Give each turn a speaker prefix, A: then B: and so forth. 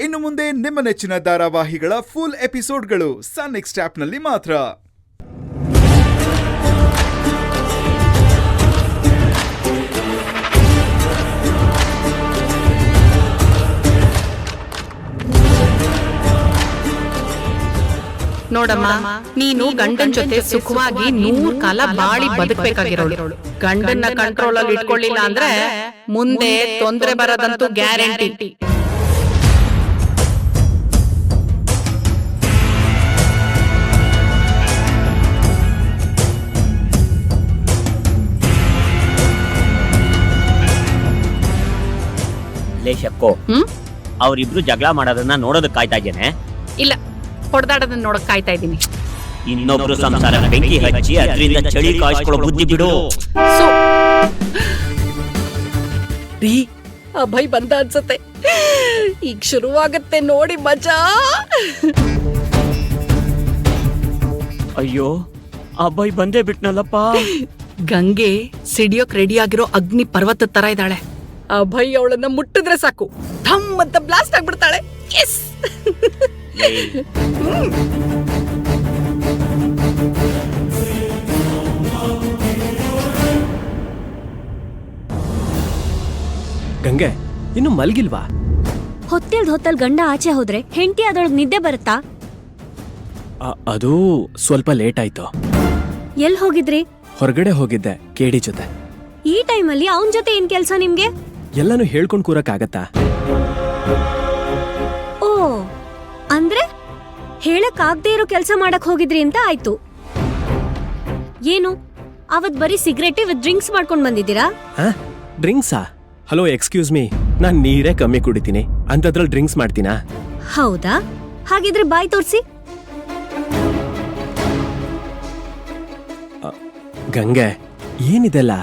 A: ಇನ್ನು ಮುಂದೆ ನಿಮ್ಮ ನೆಚ್ಚಿನ ಧಾರಾವಾಹಿಗಳ ಫುಲ್ ಎಪಿಸೋಡ್ಗಳು ಸನ್ ನೆಕ್ಸ್ಟ್ ಆಪ್ನಲ್ಲಿ ಮಾತ್ರ.
B: ನೋಡಮ್ಮ, ನೀನು ಗಂಡನ್ ಜೊತೆ ಸುಖವಾಗಿ 100 ಕಾಲ ಬಾಳಿ ಬದುಕಬೇಕಾಗಿರೋಳು. ಗಂಡನ್ನ ಕಂಟ್ರೋಲ್ ಅಲ್ಲಿ ಇಟ್ಕೊಳ್ಳಿಲ್ಲ ಅಂದ್ರೆ ಮುಂದೆ ತೊಂದರೆ ಬರೋದಂತೂ ಗ್ಯಾರಂಟಿ.
C: ಶಕ್ಕೋ, ಅವ್ರಿಬ್ರು ಜಗಳ ಮಾಡೋದನ್ನ ನೋಡೋದಕ್ಕೆ ಕಾಯ್ತಾ ಇದ್ದೇನೆ.
B: ಇಲ್ಲ, ಹೊಡೆದಾಡೋದನ್ನ ನೋಡಕ್ ಕಾಯ್ತಾ ಇದ್ದೀನಿ.
C: ಇನ್ನೊಬ್ರು ಸಂಸಾರ ಬೆಂಕಿ ಹಚ್ಚಿ ಅದರಿಂದ ಚಳಿ ಕಾಯಿಸ್ಕೊಳ್ಳೋ ಬುದ್ಧಿ ಬಿಡು.
B: ಅಭಯ್ ಬಂದ ಅನ್ಸತ್ತೆ. ಈಗ ಶುರುವಾಗತ್ತೆ ನೋಡಿ ಮಜಾ.
C: ಅಯ್ಯೋ, ಅಭಯ್ ಬಂದೇ ಬಿಟ್ನಲ್ಲಪ್ಪ.
B: ಗಂಗೆ ಸಿಡಿಯೋಕ್ ರೆಡಿ ಆಗಿರೋ ಅಗ್ನಿ ಪರ್ವತ ತರ ಇದ್ದಾಳೆ. ಅಭಯ್ ಅವಳನ್ನ ಮುಟ್ಟಿದ್ರೆ ಸಾಕು, ಢಮ್ ಅಂತ ಬ್ಲಾಸ್ಟ್ ಆಗ್ಬಿಡ್ತಾಳೆ. ಎಸ್.
D: ಗಂಗೆ ಇನ್ನು ಮಲ್ಗಿಲ್ವಾ?
E: ಹೊತ್ತಲ್ ಗಂಡ ಆಚೆ ಹೋದ್ರೆ ಹೆಂಡತಿ ಅದೊಳಗ್ ನಿದ್ದೆ ಬರುತ್ತಾ?
D: ಅದು ಸ್ವಲ್ಪ ಲೇಟ್ ಆಯ್ತು.
E: ಎಲ್ ಹೋಗಿದ್ರಿ?
D: ಹೊರಗಡೆ ಹೋಗಿದ್ದೆ ಕೇಡಿ ಜೊತೆ.
E: ಈ ಟೈಮಲ್ಲಿ ಅವನ್ ಜೊತೆ ಏನ್ ಕೆಲ್ಸ ನಿಮ್ಗೆ?
D: ಎಲ್ಲಾನು ಹೇಳ್ಕೊಂಡ್ ಕೂರಕ್ ಆಗತ್ತಾ?
E: ಓ, ಅಂದ್ರೆ ಹೇಳಕ್ ಆಗದೆ ಇರೋ ಕೆಲ್ಸ ಮಾಡಕ್ ಹೋಗಿದ್ರಿ ಅಂತ ಆಯ್ತು. ಏನು ಅವತ್ ಬರೀ ಸಿಗರೇಟ್ ವಿತ್ ಡ್ರಿಂಕ್ಸ್ ಮಾಡ್ಕೊಂಡ್ ಬಂದಿದ್ದೀರಾ?
D: ಡ್ರಿಂಕ್ಸಾ? ಹಲೋ, ಎಕ್ಸ್ಕ್ಯೂಸ್ ಮೀ, ನಾನ್ ನೀರೇ ಕಮ್ಮಿ ಕುಡಿತೀನಿ, ಅಂತದ್ರಲ್ಲಿ ಡ್ರಿಂಕ್ಸ್ ಮಾಡ್ತೀನಾ?
E: ಹೌದಾ? ಹಾಗಿದ್ರೆ ಬಾಯ್ ತೋರ್ಸಿ.
D: ಗಂಗೆ ಏನಿದೆಲ್ಲ?